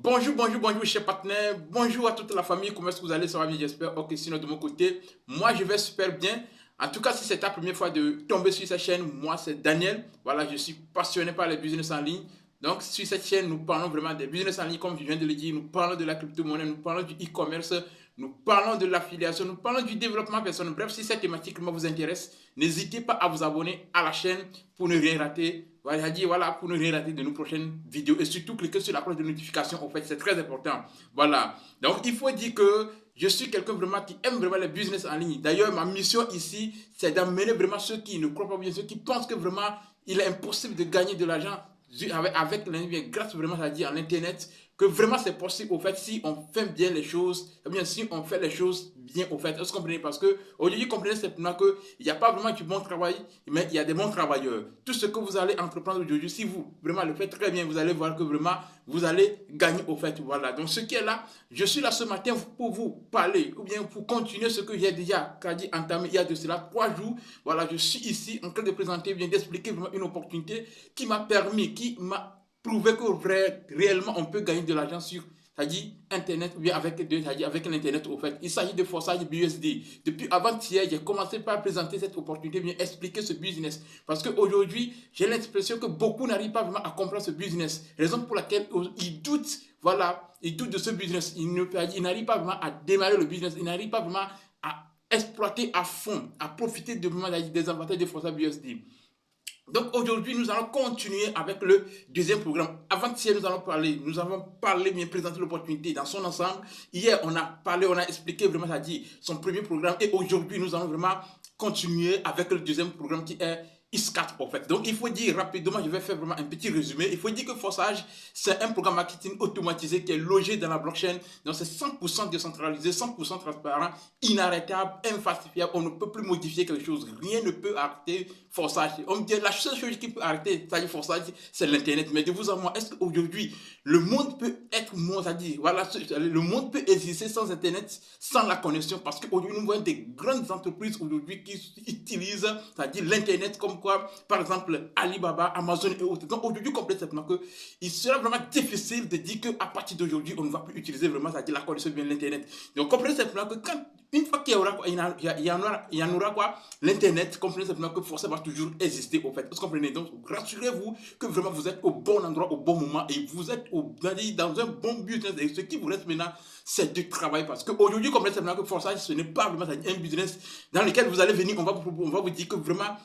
Bonjour, chers partenaires. Bonjour à toute la famille. Comment est-ce que vous allez? Ça va bien, j'espère. Ok, sinon, de mon côté, moi, je vais super bien. En tout cas, si c'est ta première fois de tomber sur cette chaîne, moi, c'est Daniel. Voilà, je suis passionné par les business en ligne. Donc, sur cette chaîne, nous parlons vraiment des business en ligne, comme je viens de le dire. Nous parlons de la crypto-monnaie, nous parlons du e-commerce, nous parlons de l'affiliation, nous parlons du développement personnel. Bref, si cette thématique vous intéresse, n'hésitez pas à vous abonner à la chaîne pour ne rien rater. Voilà, pour ne rien rater de nos prochaines vidéos. Et surtout, cliquez sur la cloche de notification. En fait, c'est très important. Voilà. Donc, il faut dire que je suis quelqu'un vraiment qui aime vraiment les business en ligne. D'ailleurs, ma mission ici, c'est d'amener vraiment ceux qui ne croient pas bien, ceux qui pensent que vraiment il est impossible de gagner de l'argent avec l'internet, grâce vraiment à l'internet, que vraiment c'est possible au fait si on fait bien les choses, ou bien si on fait les choses bien au fait. Est-ce que vous comprenez? Parce que aujourd'hui, comprenez simplement qu'il n'y a pas vraiment du bon travail, mais il y a des bons travailleurs. Tout ce que vous allez entreprendre aujourd'hui, si vous vraiment le faites très bien, vous allez voir que vraiment vous allez gagner au fait. Voilà. Donc ce qui est là, je suis là ce matin pour vous parler, ou bien pour continuer ce que j'ai déjà entamé il y a de cela 3 jours. Voilà, je suis ici en train de présenter, bien d'expliquer vraiment une opportunité qui m'a permis, qui m'a prouvé que réellement on peut gagner de l'argent sur, c'est-à-dire Internet, ou bien avec l'Internet au fait. Il s'agit de forçage BUSD. Depuis avant-hier, j'ai commencé par présenter cette opportunité, bien expliquer ce business. Parce qu'aujourd'hui, j'ai l'impression que beaucoup n'arrivent pas vraiment à comprendre ce business. Raison pour laquelle ils doutent, voilà, ils doutent de ce business. Ils n'arrivent pas vraiment à démarrer le business. Ils n'arrivent pas vraiment à exploiter à fond, à profiter de, des avantages de forçage BUSD. Donc aujourd'hui, nous allons continuer avec le deuxième programme. Avant-hier, nous avons parlé, bien présenté l'opportunité dans son ensemble. Hier, on a parlé, on a expliqué vraiment, c'est-à-dire son premier programme. Et aujourd'hui, nous allons vraiment continuer avec le deuxième programme qui est IS4 en fait. Donc il faut dire rapidement, je vais faire vraiment un petit résumé. Il faut dire que Forçage, c'est un programme marketing automatisé qui est logé dans la blockchain. Donc c'est 100% décentralisé, 100% transparent, inarrêtable, infalsifiable. On ne peut plus modifier quelque chose. Rien ne peut arrêter Forçage. On me dit la seule chose qui peut arrêter, c'est-à-dire Forçage, c'est l'Internet. Mais de vous à moi, est-ce qu'aujourd'hui, le monde peut être monde, c'est-à-dire, voilà, le monde peut exister sans Internet, sans la connexion? Parce qu'aujourd'hui, nous voyons des grandes entreprises aujourd'hui qui utilisent, c'est-à-dire l'Internet comme quoi, par exemple, Alibaba, Amazon et autres. Donc aujourd'hui, comprenez simplement que il sera vraiment difficile de dire qu'à partir d'aujourd'hui, on ne va plus utiliser vraiment, c'est-à-dire la connexion bien l'Internet. Donc comprenez simplement que quand, une fois qu'il y aura, il y en aura quoi, l'Internet, comprenez simplement que forcément va toujours exister au fait. Vous comprenez? Donc rassurez-vous que vraiment vous êtes au bon endroit, au bon moment et vous êtes dans un bon business. Et ce qui vous reste maintenant, c'est du travail. Parce qu'aujourd'hui, comprenez simplement que Forçage, ce n'est pas vraiment un business dans lequel vous allez venir, on va vous dire que vraiment,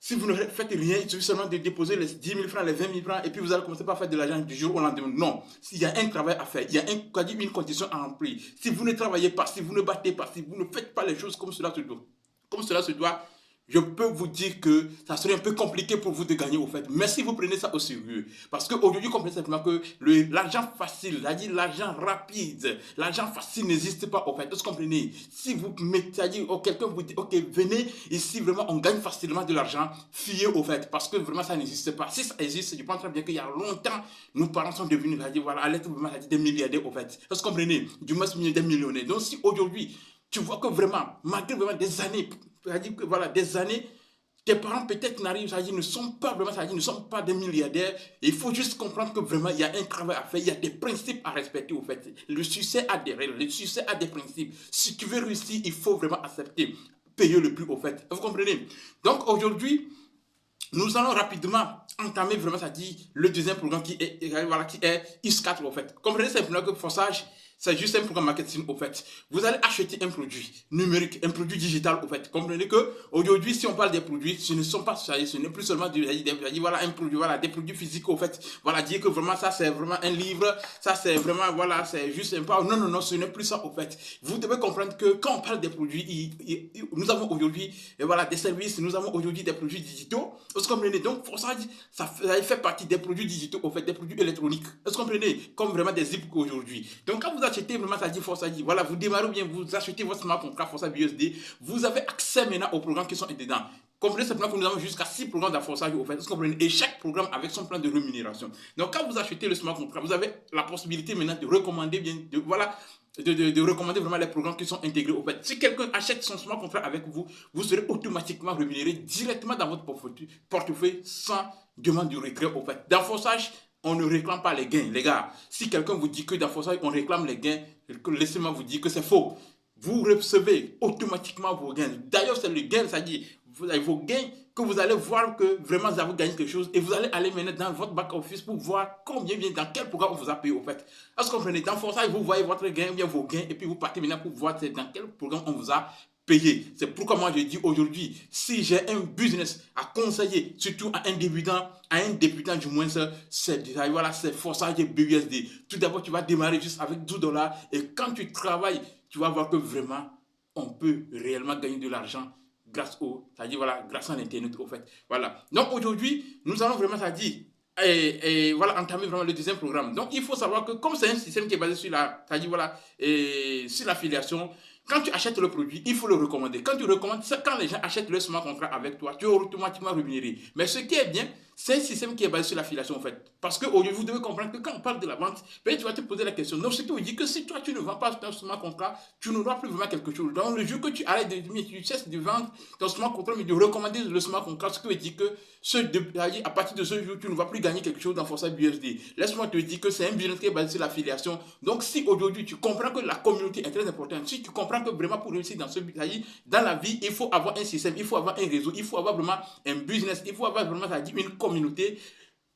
si vous ne faites rien, il suffit seulement de déposer les 10 000 francs, les 20 000 francs, et puis vous allez commencer par faire de l'argent du jour au lendemain. Non. Il y a un travail à faire, il y a une condition à remplir. Si vous ne travaillez pas, si vous ne battez pas, si vous ne faites pas les choses comme cela se doit, je peux vous dire que ça serait un peu compliqué pour vous de gagner au fait. Mais si vous prenez ça au sérieux, parce qu'aujourd'hui, comprenez simplement que l'argent facile, c'est-à-dire l'argent rapide, l'argent facile n'existe pas au fait. Vous comprenez? Si vous mettez, c'est-à-dire quelqu'un vous dit, ok, venez ici, vraiment, on gagne facilement de l'argent, fiez au fait, parce que vraiment, ça n'existe pas. Si ça existe, je pense très bien qu'il y a longtemps, nos parents sont devenus, c'est-à-dire, voilà, à l'être vraiment, des milliardaires au fait. Vous comprenez? Du moins, des millionnaires. Donc, si aujourd'hui, tu vois que vraiment, malgré vraiment des années, c'est-à-dire que voilà, des années, tes parents peut-être n'arrivent, c'est-à-dire ne sont pas vraiment, c'est-à-dire ne sont pas des milliardaires. Il faut juste comprendre que vraiment, il y a un travail à faire, il y a des principes à respecter au fait. Le succès a des règles, le succès a des principes. Si tu veux réussir, il faut vraiment accepter, payer le plus au fait. Vous comprenez? Donc aujourd'hui, nous allons rapidement entamer vraiment, c'est-à-dire le deuxième programme voilà, qui est IS4 au fait. Comprenez simplement que Forçage, c'est juste un programme marketing au fait. Vous allez acheter un produit numérique, un produit digital au fait. Comprenez que aujourd'hui, si on parle des produits, ce ne sont pas, ce n'est plus seulement voilà, un produit, voilà, des produits physiques au fait. Voilà, dire que vraiment ça c'est vraiment un livre, ça c'est vraiment, voilà, c'est juste un pas. Non, non, non, ce n'est plus ça au fait. Vous devez comprendre que quand on parle des produits, nous avons aujourd'hui, voilà, des services, nous avons aujourd'hui des produits digitaux. Vous comprenez? Donc, Forçage, ça fait partie des produits digitaux, au fait, des produits électroniques. Vous comprenez? Comme vraiment des e-books aujourd'hui. Donc, quand vous achetez vraiment, ça dit Forçage, voilà, vous démarrez bien, vous achetez votre smart contract Forçage BUSD, vous avez accès maintenant aux programmes qui sont dedans. Comprenez simplement que nous avons jusqu'à 6 programmes d'afforçage au fait. Vous comprenez? Et chaque programme avec son plan de rémunération. Donc, quand vous achetez le smart contract, vous avez la possibilité maintenant de recommander bien, voilà, de recommander vraiment les programmes qui sont intégrés au fait. Si quelqu'un achète son smart contract avec vous, vous serez automatiquement rémunéré directement dans votre portefeuille sans demande de retrait au fait. Dans Forçage, on ne réclame pas les gains, les gars. Si quelqu'un vous dit que dans Forçage, on réclame les gains, laissez-moi vous dire que c'est faux. Vous recevez automatiquement vos gains. D'ailleurs, c'est le gain, c'est-à-dire vos gains que vous allez voir que vraiment vous avez gagné quelque chose et vous allez aller maintenant dans votre back office pour voir combien vient, dans quel programme on vous a payé au fait. Est-ce que vous comprenez? Dans Forçage, vous voyez votre gain, bien vos gains et puis vous partez maintenant pour voir dans quel programme on vous a payé. C'est pourquoi moi je dis aujourd'hui, si j'ai un business à conseiller, surtout à un débutant du moins, c'est voilà, c'est Forçage et BUSD. Tout d'abord, tu vas démarrer juste avec $12 et quand tu travailles, tu vas voir que vraiment, on peut réellement gagner de l'argent grâce c'est-à-dire voilà, grâce à l'internet au fait. Voilà. Donc aujourd'hui, nous allons vraiment, c'est-à-dire voilà, entamer vraiment le deuxième programme. Donc il faut savoir que comme c'est un système qui est basé sur c'est-à-dire voilà, sur l'affiliation, quand tu achètes le produit, il faut le recommander. Quand tu recommandes, quand les gens achètent le smart contract avec toi, tu es automatiquement rémunéré. Mais ce qui est bien, c'est un système qui est basé sur l'affiliation en fait. Parce qu'aujourd'hui, vous devez comprendre que quand on parle de la vente, peut-être tu vas te poser la question. Donc, ce qui veut dire que si toi, tu ne vends pas ton smart contract, tu n'auras plus vraiment quelque chose. Donc, le jour que tu arrêtes tu cesses de vendre ton smart contract, mais de recommander le smart contract, ce qui veut dire que à partir de ce jour, tu ne vas plus gagner quelque chose dans Forçage BUSD. Laisse-moi te dire que c'est un business qui est basé sur l'affiliation. Donc, si aujourd'hui, tu comprends que la communauté est très importante, si tu comprends que vraiment pour réussir dans dans la vie, il faut avoir un système, il faut avoir un réseau, il faut avoir vraiment un business, il faut avoir vraiment, une communauté.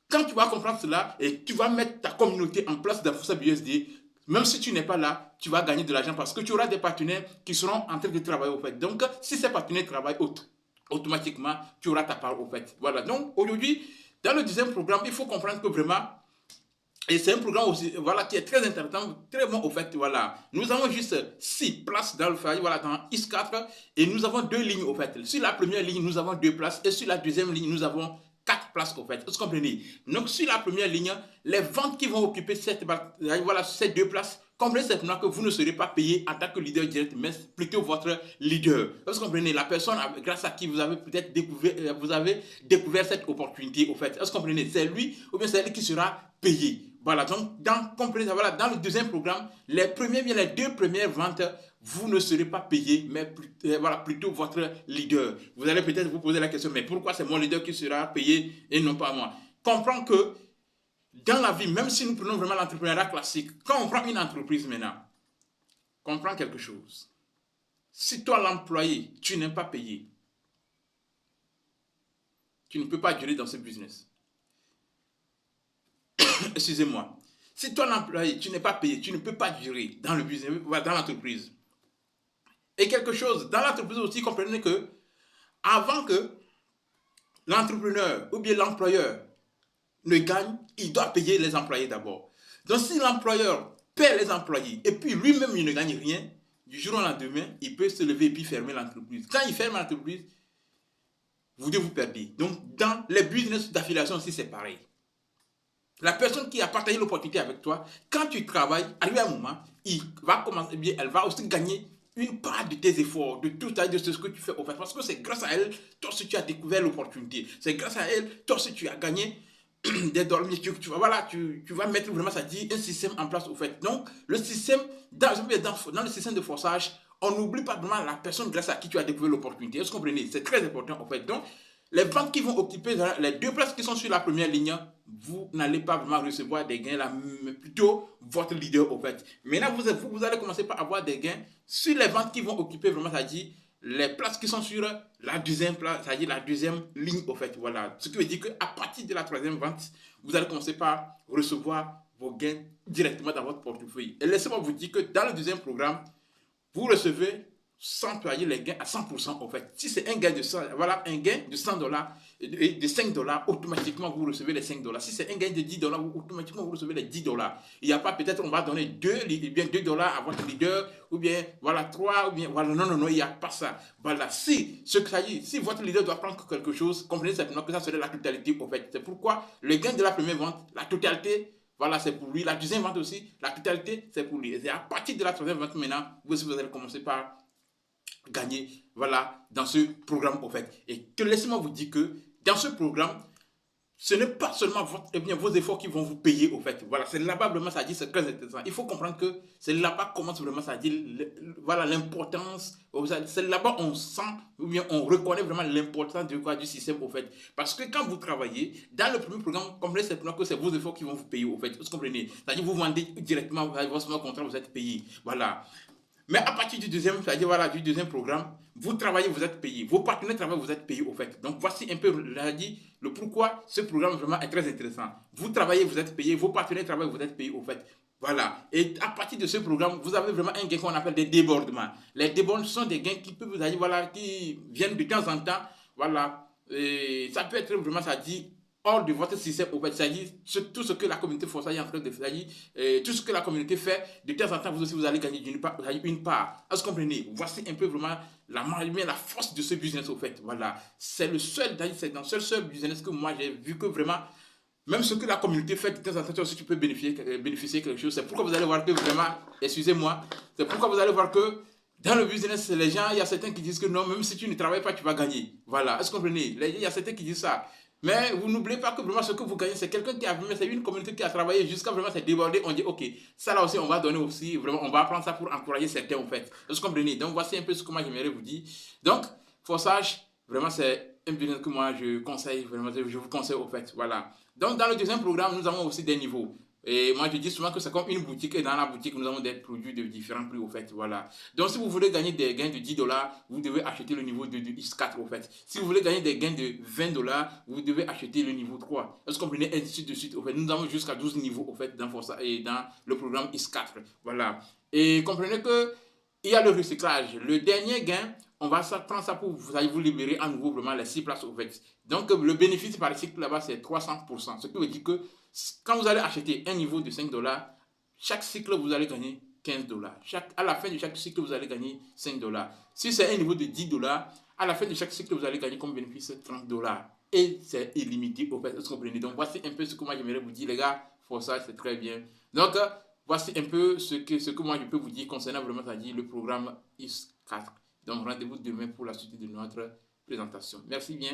Quand tu vas comprendre cela et tu vas mettre ta communauté en place dans Forçage BUSD, même si tu n'es pas là, tu vas gagner de l'argent parce que tu auras des partenaires qui seront en train de travailler au fait. Donc, si ces partenaires travaillent automatiquement, tu auras ta part au fait. Voilà. Donc, aujourd'hui, dans le deuxième programme, il faut comprendre que vraiment, et c'est un programme aussi, voilà, qui est très intéressant, très bon au fait, voilà. Nous avons juste 6 places dans le foyer, voilà, dans X4, et nous avons 2 lignes au fait. Sur la première ligne, nous avons 2 places, et sur la deuxième ligne, nous avons 4 places au fait. Vous comprenez? Donc, sur la première ligne, les ventes qui vont occuper voilà, ces 2 places, comprenez simplement que vous ne serez pas payé en tant que leader direct, mais plutôt votre leader. Vous comprenez? La personne grâce à qui vous avez peut-être découvert cette opportunité, au fait. Vous comprenez? C'est lui ou bien c'est elle qui sera payé. Voilà, donc voilà, dans le deuxième programme, les 2 premières ventes, vous ne serez pas payé, mais voilà, plutôt votre leader. Vous allez peut-être vous poser la question, mais pourquoi c'est mon leader qui sera payé et non pas moi? Comprends que dans la vie, même si nous prenons vraiment l'entrepreneuriat classique, quand on prend une entreprise maintenant, comprends quelque chose. Si toi, l'employé, tu n'es pas payé, tu ne peux pas durer dans ce business. Excusez-moi. Si toi, l'employé, tu n'es pas payé, tu ne peux pas durer dans le business, dans l'entreprise. Et quelque chose, dans l'entreprise aussi, comprenez que avant que l'entrepreneur ou bien l'employeur ne gagne, il doit payer les employés d'abord. Donc si l'employeur paie les employés et puis lui-même il ne gagne rien, du jour au lendemain, il peut se lever et puis fermer l'entreprise. Quand il ferme l'entreprise, vous devez vous perdre. Donc dans les business d'affiliation aussi, c'est pareil. La personne qui a partagé l'opportunité avec toi, quand tu travailles, arrivé à un moment, elle va aussi gagner une part de tes efforts, de tout de ce que tu fais au fait. Parce que c'est grâce à elle, toi aussi tu as découvert l'opportunité. C'est grâce à elle, toi aussi tu as gagné des dollars. Tu vas mettre vraiment, ça dit, un système en place au fait. Donc, le système, dans le système de forçage, on n'oublie pas vraiment la personne grâce à qui tu as découvert l'opportunité. Est-ce que vous comprenez? C'est très important en fait. Donc, les ventes qui vont occuper les 2 places qui sont sur la première ligne, vous n'allez pas vraiment recevoir des gains là, mais plutôt votre leader au fait. Maintenant, vous allez commencer par avoir des gains sur les ventes qui vont occuper vraiment, c'est-à-dire les places qui sont sur la deuxième place, c'est-à-dire la deuxième ligne au fait. Voilà. Ce qui veut dire qu'à partir de la troisième vente, vous allez commencer par recevoir vos gains directement dans votre portefeuille. Et laissez-moi vous dire que dans le deuxième programme, vous recevez sans employer les gains à 100% en fait. Si c'est un gain de 100, voilà, un gain de $100 et de $5, automatiquement vous recevez les $5. Si c'est un gain de $10, automatiquement vous recevez les $10. Il n'y a pas peut-être on va donner $2 à votre leader, ou bien voilà 3, ou bien voilà, non, il n'y a pas ça. Voilà, si votre leader doit prendre quelque chose, comprenez simplement que ça serait la totalité en fait. C'est pourquoi le gain de la première vente, la totalité, voilà, c'est pour lui. La deuxième vente aussi, la totalité, c'est pour lui. Et c'est à partir de la troisième vente maintenant, vous allez commencer par gagner, voilà, dans ce programme, en fait. Et que laissez-moi vous dire que dans ce programme, ce n'est pas seulement vos efforts qui vont vous payer, au fait. Voilà, c'est là-bas vraiment, ça dit, c'est très intéressant. Il faut comprendre que c'est là-bas commence vraiment, ça dit, voilà, l'importance. C'est là-bas on sent, ou bien on reconnaît vraiment l'importance du système, au fait. Parce que quand vous travaillez, dans le premier programme, comprenez simplement que c'est vos efforts qui vont vous payer, au fait. Vous comprenez? C'est-à-dire, vous vendez directement votre contrat, vous êtes payé. Voilà. Mais à partir du deuxième, c'est-à-dire voilà, du deuxième programme, vous travaillez, vous êtes payé. Vos partenaires travaillent, vous êtes payé au fait. Donc voici un peu le pourquoi ce programme vraiment est très intéressant. Vous travaillez, vous êtes payé. Vos partenaires travaillent, vous êtes payé au fait. Voilà. Et à partir de ce programme, vous avez vraiment un gain qu'on appelle des débordements. Les débordements sont des gains qui peuvent vous dire, voilà, qui viennent de temps en temps. Voilà. Et ça peut être vraiment, ça dit, hors de votre système, au fait, c'est-à-dire tout ce que la communauté forçage est en train de faire, tout ce que la communauté fait, de temps en temps, vous aussi, vous allez gagner une part. Est-ce que vous comprenez? Voici un peu vraiment la force de ce business, au fait. Voilà. C'est le seul, c'est dans ce seul business que moi, j'ai vu que vraiment, même ce que la communauté fait, de temps en temps, toi aussi, tu peux bénéficier quelque chose. C'est pourquoi vous allez voir que vraiment, excusez-moi, c'est pourquoi vous allez voir que dans le business, les gens, il y a certains qui disent que non, même si tu ne travailles pas, tu vas gagner. Voilà. Est-ce que vous comprenez? Il y a certains qui disent ça. Mais vous n'oubliez pas que vraiment ce que vous gagnez, c'est quelqu'un qui a vraiment, c'est une communauté qui a travaillé jusqu'à vraiment s'est débordé. On dit, ok, ça là aussi, on va donner aussi, vraiment, on va prendre ça pour encourager certains, en fait. Est-ce que vous comprenez? Donc, voici un peu ce que moi j'aimerais vous dire. Donc, forçage, vraiment, c'est un business que moi je conseille, vraiment, je vous conseille, au fait. Voilà. Donc, dans le deuxième programme, nous avons aussi des niveaux. Et moi, je dis souvent que c'est comme une boutique, et dans la boutique, nous avons des produits de différents prix, au fait. Voilà. Donc, si vous voulez gagner des gains de 10 dollars, vous devez acheter le niveau de X4, au fait. Si vous voulez gagner des gains de 20 dollars, vous devez acheter le niveau 3. Est-ce que vous comprenez? Ainsi de suite, au fait. Nous avons jusqu'à 12 niveaux, au fait, dans Forza et dans le programme X4. Voilà. Et comprenez que il y a le recyclage. Le dernier gain, on va prendre ça pour vous libérer à nouveau vraiment les 6 places, au fait. Donc, le bénéfice par cycle là-bas, c'est 300%. Ce qui veut dire que quand vous allez acheter un niveau de 5 dollars, chaque cycle, vous allez gagner 15 dollars. À la fin de chaque cycle, vous allez gagner 5 dollars. Si c'est un niveau de 10 dollars, à la fin de chaque cycle, vous allez gagner comme bénéfice 30 dollars. Et c'est illimité, au fait. Est-ce que vous comprenez? Donc, voici un peu ce que moi j'aimerais vous dire, les gars. Pour ça, c'est très bien. Donc, voici un peu ce que moi je peux vous dire concernant vraiment, c'est-à-dire le programme X4. Donc, rendez-vous demain pour la suite de notre présentation. Merci bien.